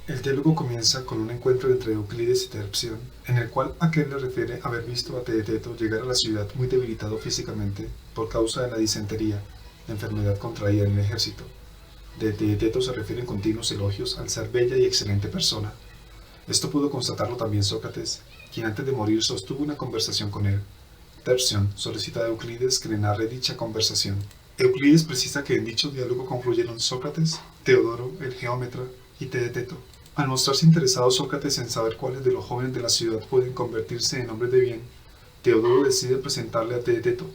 El diálogo comienza con un encuentro entre Euclides y Terpsión, en el cual aquel le refiere haber visto a Teeteto llegar a la ciudad muy debilitado físicamente por causa de la disentería, enfermedad contraída en el ejército. De Teeteto se refieren continuos elogios al ser bella y excelente persona. Esto pudo constatarlo también Sócrates, quien antes de morir sostuvo una conversación con él. Terpsión solicita a Euclides que le narre dicha conversación. Euclides precisa que en dicho diálogo confluyeron Sócrates, Teodoro, el geómetra, y Teeteto. Al mostrarse interesado Sócrates en saber cuáles de los jóvenes de la ciudad pueden convertirse en hombres de bien, Teodoro decide presentarle a Teeteto,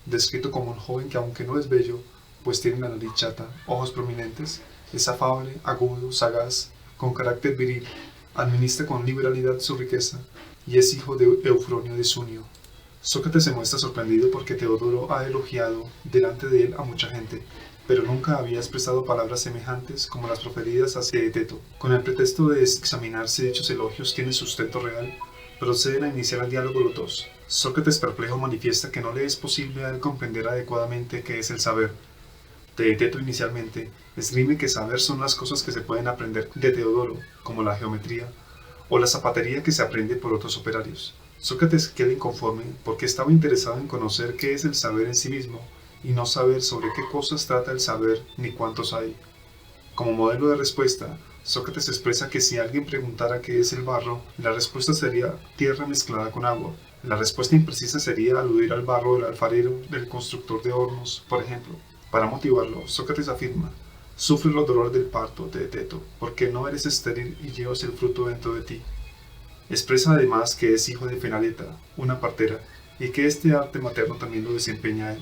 descrito como un joven que aunque no es bello, pues tiene la nariz chata, ojos prominentes, es afable, agudo, sagaz, con carácter viril, administra con liberalidad su riqueza, y es hijo de Eufronio de Sunio. Sócrates se muestra sorprendido porque Teodoro ha elogiado delante de él a mucha gente, pero nunca había expresado palabras semejantes como las proferidas hacia Teeteto. Con el pretexto de examinar si dichos elogios tienen sustento real, proceden a iniciar el diálogo los dos. Sócrates perplejo manifiesta que no le es posible a él comprender adecuadamente qué es el saber. Teeteto inicialmente esgrime que saber son las cosas que se pueden aprender de Teodoro, como la geometría, o la zapatería que se aprende por otros operarios. Sócrates queda inconforme porque estaba interesado en conocer qué es el saber en sí mismo y no saber sobre qué cosas trata el saber ni cuántos hay. Como modelo de respuesta, Sócrates expresa que si alguien preguntara qué es el barro, la respuesta sería tierra mezclada con agua. La respuesta imprecisa sería aludir al barro del alfarero, del constructor de hornos, por ejemplo. Para motivarlo, Sócrates afirma: sufre los dolores del parto, Teeteto, porque no eres estéril y llevas el fruto dentro de ti. Expresa además que es hijo de Fenaleta, una partera, y que este arte materno también lo desempeña él.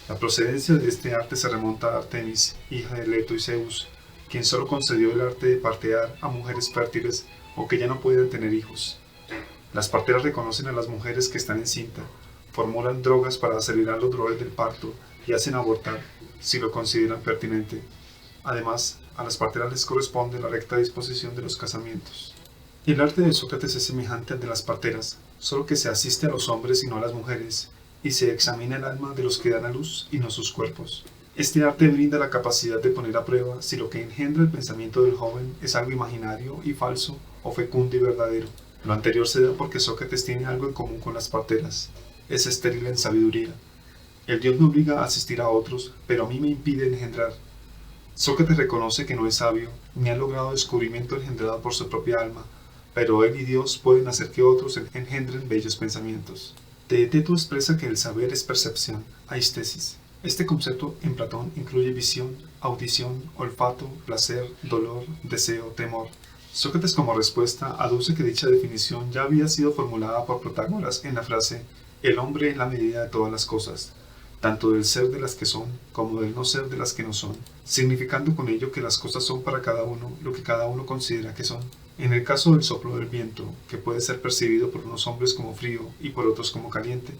La procedencia de este arte se remonta a Artemis, hija de Leto y Zeus, quien solo concedió el arte de partear a mujeres fértiles o que ya no pueden tener hijos. Las parteras reconocen a las mujeres que están encinta, formulan drogas para acelerar los dolores del parto y hacen abortar, si lo consideran pertinente. Además, a las parteras les corresponde la recta disposición de los casamientos. El arte de Sócrates es semejante al de las parteras, solo que se asiste a los hombres y no a las mujeres, y se examina el alma de los que dan a luz y no sus cuerpos. Este arte brinda la capacidad de poner a prueba si lo que engendra el pensamiento del joven es algo imaginario y falso o fecundo y verdadero. Lo anterior se da porque Sócrates tiene algo en común con las parteras: es estéril en sabiduría. El Dios me obliga a asistir a otros, pero a mí me impide engendrar. Sócrates reconoce que no es sabio, ni ha logrado descubrimiento engendrado por su propia alma, pero él y Dios pueden hacer que otros engendren bellos pensamientos. Teeteto expresa que el saber es percepción, aistesis. Este concepto en Platón incluye visión, audición, olfato, placer, dolor, deseo, temor. Sócrates como respuesta aduce que dicha definición ya había sido formulada por Protágoras en la frase «El hombre es la medida de todas las cosas, tanto del ser de las que son como del no ser de las que no son», significando con ello que las cosas son para cada uno lo que cada uno considera que son. En el caso del soplo del viento, que puede ser percibido por unos hombres como frío y por otros como caliente,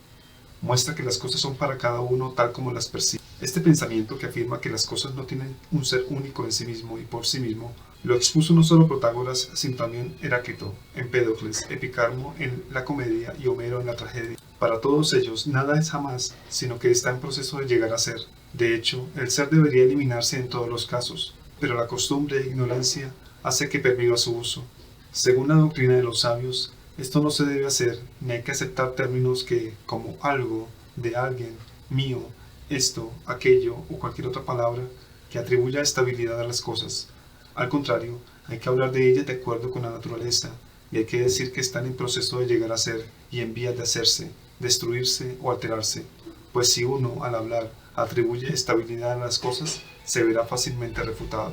muestra que las cosas son para cada uno tal como las percibe. Este pensamiento, que afirma que las cosas no tienen un ser único en sí mismo y por sí mismo, lo expuso no solo Protágoras, sino también Heráclito, Empédocles, Epicarmo en la comedia y Homero en la tragedia. Para todos ellos, nada es jamás, sino que está en proceso de llegar a ser. De hecho, el ser debería eliminarse en todos los casos, pero la costumbre e ignorancia hace que perviva su uso. Según la doctrina de los sabios, esto no se debe hacer, ni hay que aceptar términos que, como algo, de alguien, mío, esto, aquello o cualquier otra palabra que atribuya estabilidad a las cosas. Al contrario, hay que hablar de ellas de acuerdo con la naturaleza, y hay que decir que están en proceso de llegar a ser y en vías de hacerse, destruirse o alterarse, pues si uno, al hablar, atribuye estabilidad a las cosas, se verá fácilmente refutado.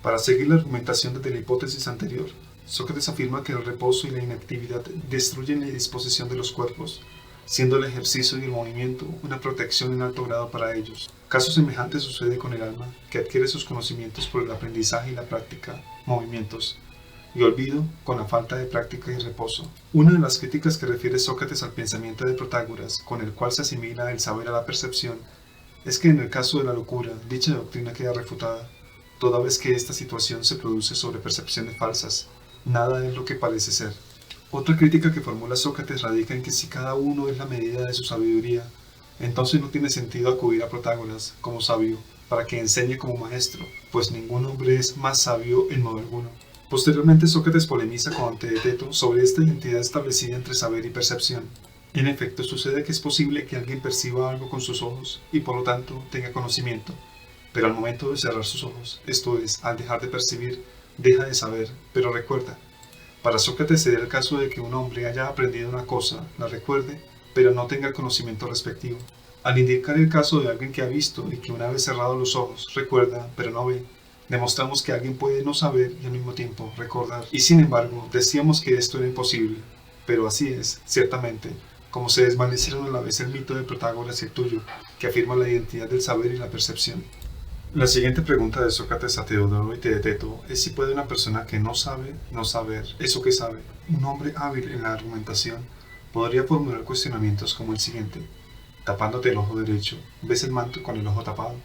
Para seguir la argumentación desde la hipótesis anterior, Sócrates afirma que el reposo y la inactividad destruyen la disposición de los cuerpos, siendo el ejercicio y el movimiento una protección en alto grado para ellos. Caso semejante sucede con el alma, que adquiere sus conocimientos por el aprendizaje y la práctica, movimientos, y olvido con la falta de práctica y reposo. Una de las críticas que refiere Sócrates al pensamiento de Protágoras, con el cual se asimila el saber a la percepción, es que en el caso de la locura, dicha doctrina queda refutada, toda vez que esta situación se produce sobre percepciones falsas. Nada es lo que parece ser. Otra crítica que formula Sócrates radica en que si cada uno es la medida de su sabiduría, entonces no tiene sentido acudir a Protágoras como sabio para que enseñe como maestro, pues ningún hombre es más sabio en modo alguno. Posteriormente, Sócrates polemiza con Teeteto sobre esta identidad establecida entre saber y percepción. En efecto, sucede que es posible que alguien perciba algo con sus ojos y por lo tanto tenga conocimiento, pero al momento de cerrar sus ojos, esto es, al dejar de percibir, deja de saber, pero recuerda. Para Sócrates se da el caso de que un hombre haya aprendido una cosa, la recuerde, pero no tenga el conocimiento respectivo. Al indicar el caso de alguien que ha visto y que una vez cerrado los ojos, recuerda, pero no ve, demostramos que alguien puede no saber y al mismo tiempo recordar. Y sin embargo, decíamos que esto era imposible, pero así es, ciertamente, como se desvanecieron a la vez el mito de Protágoras y el tuyo, que afirma la identidad del saber y la percepción. La siguiente pregunta de Sócrates a Teodoro y Teeteto es si puede una persona que no sabe no saber eso que sabe. Un hombre hábil en la argumentación podría formular cuestionamientos como el siguiente: tapándote el ojo derecho, ¿ves el manto con el ojo tapado?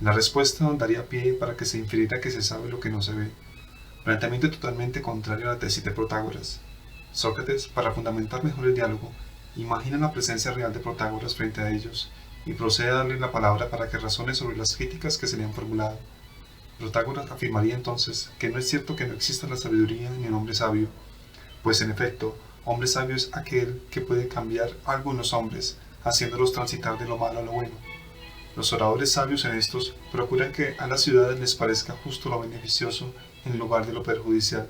La respuesta daría pie para que se infiriera que se sabe lo que no se ve, planteamiento totalmente contrario a la tesis de Protágoras. Sócrates, para fundamentar mejor el diálogo, imagina la presencia real de Protágoras frente a ellos y procede a darle la palabra para que razone sobre las críticas que se le han formulado. Protágoras afirmaría entonces que no es cierto que no exista la sabiduría ni un hombre sabio, pues en efecto, hombre sabio es aquel que puede cambiar algo en los hombres, haciéndolos transitar de lo malo a lo bueno. Los oradores sabios en estos procuran que a las ciudades les parezca justo lo beneficioso en lugar de lo perjudicial,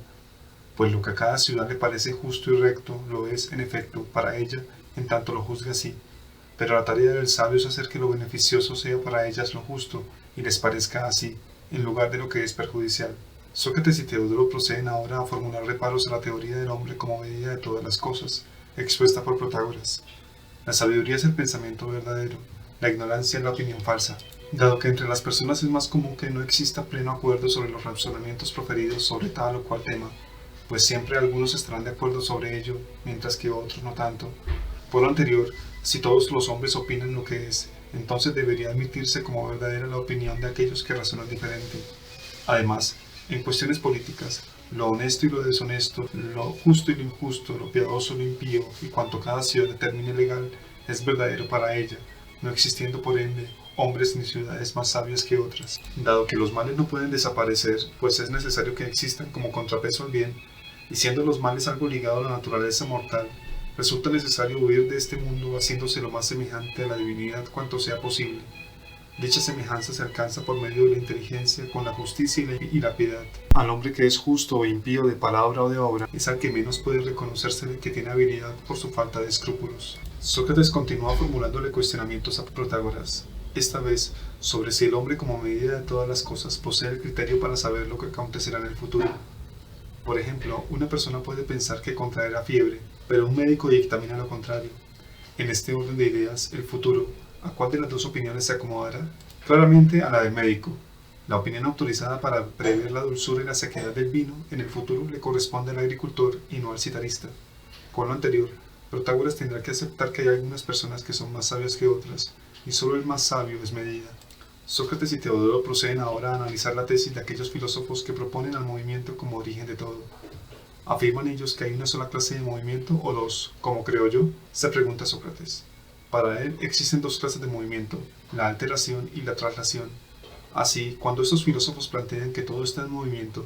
pues lo que a cada ciudad le parece justo y recto lo es, en efecto, para ella, en tanto lo juzga así. Pero la tarea del sabio es hacer que lo beneficioso sea para ellas lo justo y les parezca así, en lugar de lo que es perjudicial. Sócrates y Teodoro proceden ahora a formular reparos a la teoría del hombre como medida de todas las cosas, expuesta por Protágoras. La sabiduría es el pensamiento verdadero, la ignorancia es la opinión falsa. Dado que entre las personas es más común que no exista pleno acuerdo sobre los razonamientos proferidos sobre tal o cual tema, pues siempre algunos estarán de acuerdo sobre ello, mientras que otros no tanto. Por lo anterior, si todos los hombres opinan lo que es, entonces debería admitirse como verdadera la opinión de aquellos que razonan diferente. Además, en cuestiones políticas, lo honesto y lo deshonesto, lo justo y lo injusto, lo piadoso y lo impío, y cuanto cada ciudad determine legal, es verdadero para ella, no existiendo por ende hombres ni ciudades más sabias que otras. Dado que los males no pueden desaparecer, pues es necesario que existan como contrapeso al bien, y siendo los males algo ligado a la naturaleza mortal, resulta necesario huir de este mundo haciéndose lo más semejante a la divinidad cuanto sea posible. Dicha semejanza se alcanza por medio de la inteligencia, con la justicia y la piedad. Al hombre que es justo o impío de palabra o de obra, es al que menos puede reconocerse que tiene habilidad por su falta de escrúpulos. Sócrates continúa formulándole cuestionamientos a Protágoras, esta vez sobre si el hombre como medida de todas las cosas posee el criterio para saber lo que acontecerá en el futuro. Por ejemplo, una persona puede pensar que contraerá fiebre, pero un médico dictamina lo contrario. En este orden de ideas, el futuro, ¿a cuál de las dos opiniones se acomodará? Claramente a la del médico. La opinión autorizada para prever la dulzura y la sequedad del vino en el futuro le corresponde al agricultor y no al citarista. Con lo anterior, Protágoras tendrá que aceptar que hay algunas personas que son más sabias que otras, y solo el más sabio es medida. Sócrates y Teodoro proceden ahora a analizar la tesis de aquellos filósofos que proponen al movimiento como origen de todo. ¿Afirman ellos que hay una sola clase de movimiento o dos, como creo yo?, se pregunta Sócrates. Para él existen dos clases de movimiento, la alteración y la traslación. Así, cuando estos filósofos plantean que todo está en movimiento,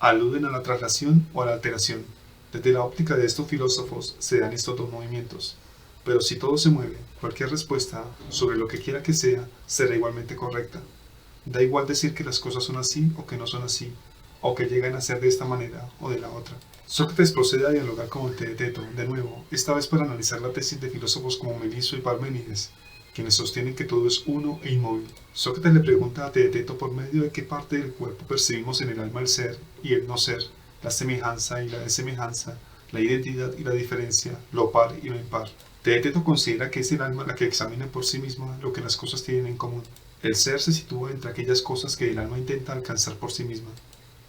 aluden a la traslación o a la alteración. Desde la óptica de estos filósofos se dan estos dos movimientos. Pero si todo se mueve, cualquier respuesta, sobre lo que quiera que sea, será igualmente correcta. Da igual decir que las cosas son así o que no son así, o que llegan a ser de esta manera o de la otra. Sócrates procede a dialogar con Teeteto, de nuevo, esta vez para analizar la tesis de filósofos como Meliso y Parménides, quienes sostienen que todo es uno e inmóvil. Sócrates le pregunta a Teeteto por medio de qué parte del cuerpo percibimos en el alma el ser y el no ser, la semejanza y la desemejanza, la identidad y la diferencia, lo par y lo impar. Teeteto considera que es el alma la que examina por sí misma lo que las cosas tienen en común. El ser se sitúa entre aquellas cosas que el alma intenta alcanzar por sí misma.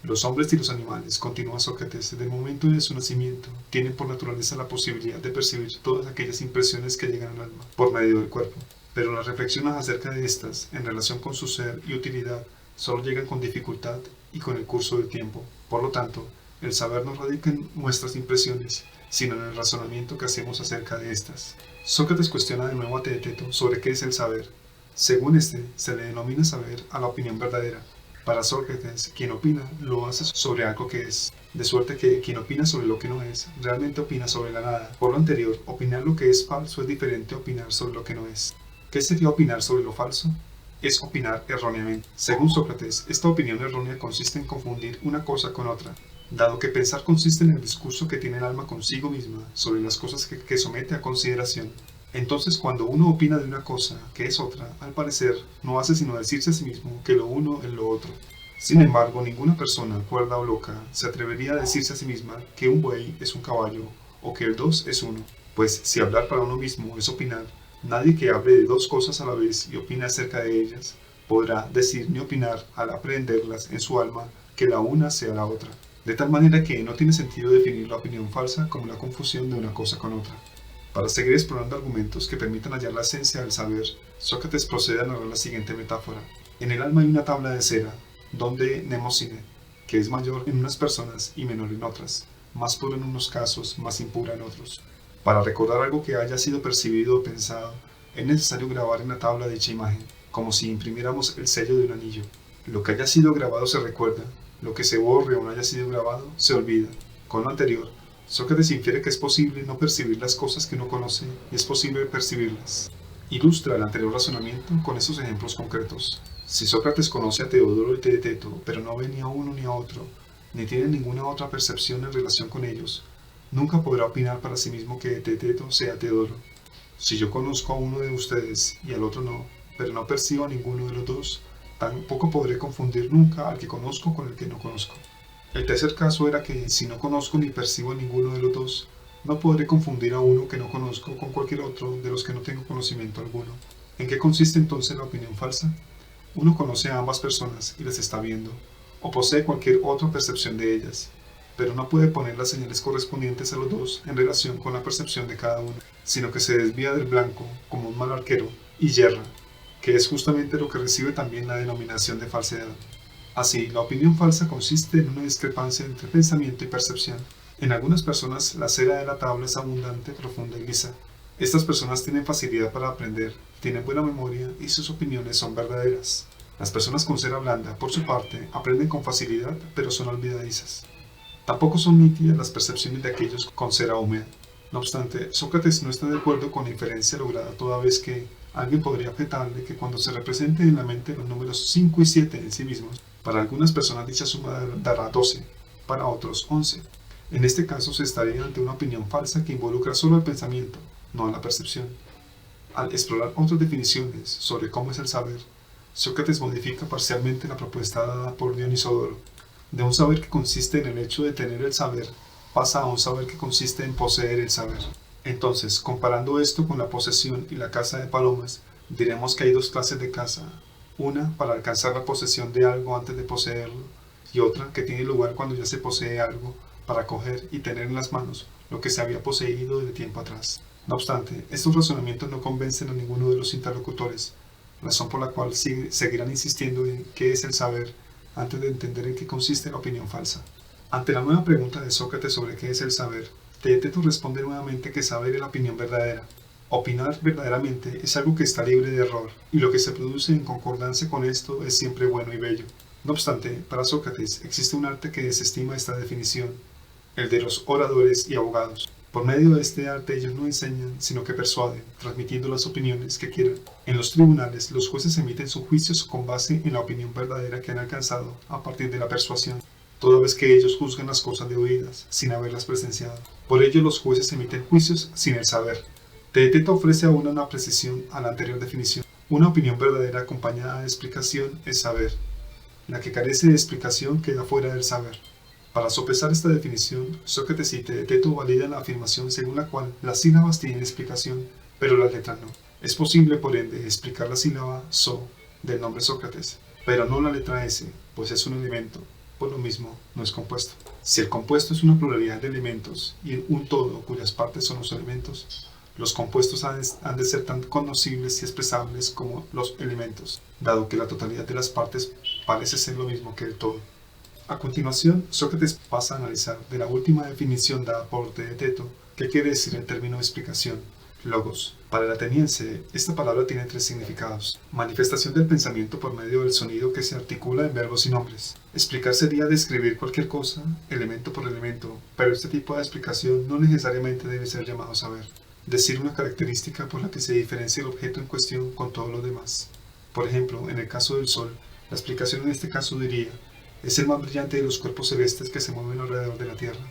Los hombres y los animales, continúa Sócrates, desde el momento de su nacimiento, tienen por naturaleza la posibilidad de percibir todas aquellas impresiones que llegan al alma, por medio del cuerpo. Pero las reflexiones acerca de estas, en relación con su ser y utilidad, solo llegan con dificultad y con el curso del tiempo. Por lo tanto, el saber no radica en nuestras impresiones, sino en el razonamiento que hacemos acerca de estas. Sócrates cuestiona de nuevo a Teeteto sobre qué es el saber. Según este, se le denomina saber a la opinión verdadera. Para Sócrates, quien opina lo hace sobre algo que es, de suerte que quien opina sobre lo que no es, realmente opina sobre la nada. Por lo anterior, opinar lo que es falso es diferente a opinar sobre lo que no es. ¿Qué sería opinar sobre lo falso? Es opinar erróneamente. Según Sócrates, esta opinión errónea consiste en confundir una cosa con otra, dado que pensar consiste en el discurso que tiene el alma consigo misma sobre las cosas que somete a consideración. Entonces, cuando uno opina de una cosa que es otra, al parecer, no hace sino decirse a sí mismo que lo uno es lo otro. Sin embargo, ninguna persona, cuerda o loca, se atrevería a decirse a sí misma que un buey es un caballo o que el dos es uno, pues si hablar para uno mismo es opinar, nadie que hable de dos cosas a la vez y opine acerca de ellas podrá decir ni opinar al aprenderlas en su alma que la una sea la otra. De tal manera que no tiene sentido definir la opinión falsa como la confusión de una cosa con otra. Para seguir explorando argumentos que permitan hallar la esencia del saber, Sócrates procede a narrar la siguiente metáfora. En el alma hay una tabla de cera, donde Mnemosine, que es mayor en unas personas y menor en otras, más pura en unos casos, más impura en otros. Para recordar algo que haya sido percibido o pensado, es necesario grabar en la tabla dicha imagen, como si imprimiéramos el sello de un anillo. Lo que haya sido grabado se recuerda, lo que se borre o no haya sido grabado se olvida. Con lo anterior, Sócrates infiere que es posible no percibir las cosas que uno conoce y es posible percibirlas. Ilustra el anterior razonamiento con estos ejemplos concretos. Si Sócrates conoce a Teodoro y Teeteto, pero no ve ni a uno ni a otro, ni tiene ninguna otra percepción en relación con ellos, nunca podrá opinar para sí mismo que Teeteto sea Teodoro. Si yo conozco a uno de ustedes y al otro no, pero no percibo a ninguno de los dos, tampoco podré confundir nunca al que conozco con el que no conozco. El tercer caso era que si no conozco ni percibo a ninguno de los dos, no podré confundir a uno que no conozco con cualquier otro de los que no tengo conocimiento alguno. ¿En qué consiste entonces la opinión falsa? Uno conoce a ambas personas y las está viendo, o posee cualquier otra percepción de ellas, pero no puede poner las señales correspondientes a los dos en relación con la percepción de cada uno, sino que se desvía del blanco como un mal arquero y yerra, que es justamente lo que recibe también la denominación de falsedad. Así, la opinión falsa consiste en una discrepancia entre pensamiento y percepción. En algunas personas, la cera de la tabla es abundante, profunda y lisa. Estas personas tienen facilidad para aprender, tienen buena memoria y sus opiniones son verdaderas. Las personas con cera blanda, por su parte, aprenden con facilidad, pero son olvidadizas. Tampoco son nítidas las percepciones de aquellos con cera húmeda. No obstante, Sócrates no está de acuerdo con la inferencia lograda toda vez que alguien podría objetarle que cuando se representen en la mente los números 5 y 7 en sí mismos, para algunas personas dicha suma dará 12, para otros 11. En este caso se estaría ante una opinión falsa que involucra solo el pensamiento, no la percepción. Al explorar otras definiciones sobre cómo es el saber, Sócrates modifica parcialmente la propuesta dada por Dionisodoro. De un saber que consiste en el hecho de tener el saber, pasa a un saber que consiste en poseer el saber. Entonces, comparando esto con la posesión y la caza de palomas, diremos que hay dos clases de caza. Una para alcanzar la posesión de algo antes de poseerlo, y otra que tiene lugar cuando ya se posee algo, para coger y tener en las manos lo que se había poseído desde tiempo atrás. No obstante, estos razonamientos no convencen a ninguno de los interlocutores, razón por la cual seguirán insistiendo en qué es el saber antes de entender en qué consiste la opinión falsa. Ante la nueva pregunta de Sócrates sobre qué es el saber, Teeteto responde nuevamente que saber es la opinión verdadera. Opinar verdaderamente es algo que está libre de error, y lo que se produce en concordancia con esto es siempre bueno y bello. No obstante, para Sócrates existe un arte que desestima esta definición, el de los oradores y abogados. Por medio de este arte ellos no enseñan, sino que persuaden, transmitiendo las opiniones que quieran. En los tribunales, los jueces emiten sus juicios con base en la opinión verdadera que han alcanzado a partir de la persuasión, toda vez que ellos juzgan las cosas de oídas, sin haberlas presenciado. Por ello los jueces emiten juicios sin el saber. Teeteto ofrece aún una precisión a la anterior definición. Una opinión verdadera acompañada de explicación es saber. La que carece de explicación queda fuera del saber. Para sopesar esta definición, Sócrates y Teeteto validan la afirmación según la cual las sílabas tienen explicación, pero las letras no. Es posible, por ende, explicar la sílaba so del nombre Sócrates, pero no la letra S, pues es un elemento, por lo mismo no es compuesto. Si el compuesto es una pluralidad de elementos y un todo cuyas partes son los elementos, los compuestos han de ser tan conocibles y expresables como los elementos, dado que la totalidad de las partes parece ser lo mismo que el todo. A continuación, Sócrates pasa a analizar de la última definición dada por Teeteto qué quiere decir el término explicación. Logos. Para el ateniense, esta palabra tiene tres significados. Manifestación del pensamiento por medio del sonido que se articula en verbos y nombres. Explicar sería describir cualquier cosa, elemento por elemento, pero este tipo de explicación no necesariamente debe ser llamado saber. Decir una característica por la que se diferencia el objeto en cuestión con todos los demás. Por ejemplo, en el caso del Sol, la explicación en este caso diría, es el más brillante de los cuerpos celestes que se mueven alrededor de la Tierra.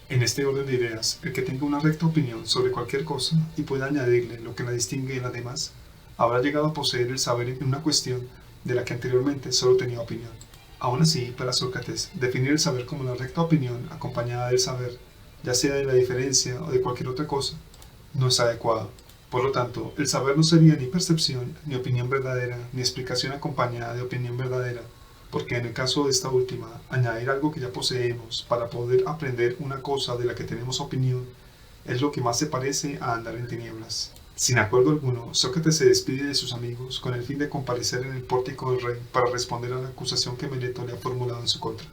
En este orden de ideas, el que tenga una recta opinión sobre cualquier cosa y pueda añadirle lo que la distingue de las demás, habrá llegado a poseer el saber en una cuestión de la que anteriormente solo tenía opinión. Aún así, para Sócrates, definir el saber como la recta opinión acompañada del saber, ya sea de la diferencia o de cualquier otra cosa, no es adecuado. Por lo tanto, el saber no sería ni percepción, ni opinión verdadera, ni explicación acompañada de opinión verdadera, porque en el caso de esta última, añadir algo que ya poseemos para poder aprender una cosa de la que tenemos opinión es lo que más se parece a andar en tinieblas. Sin acuerdo alguno, Sócrates se despide de sus amigos con el fin de comparecer en el pórtico del rey para responder a la acusación que Meleto le ha formulado en su contra.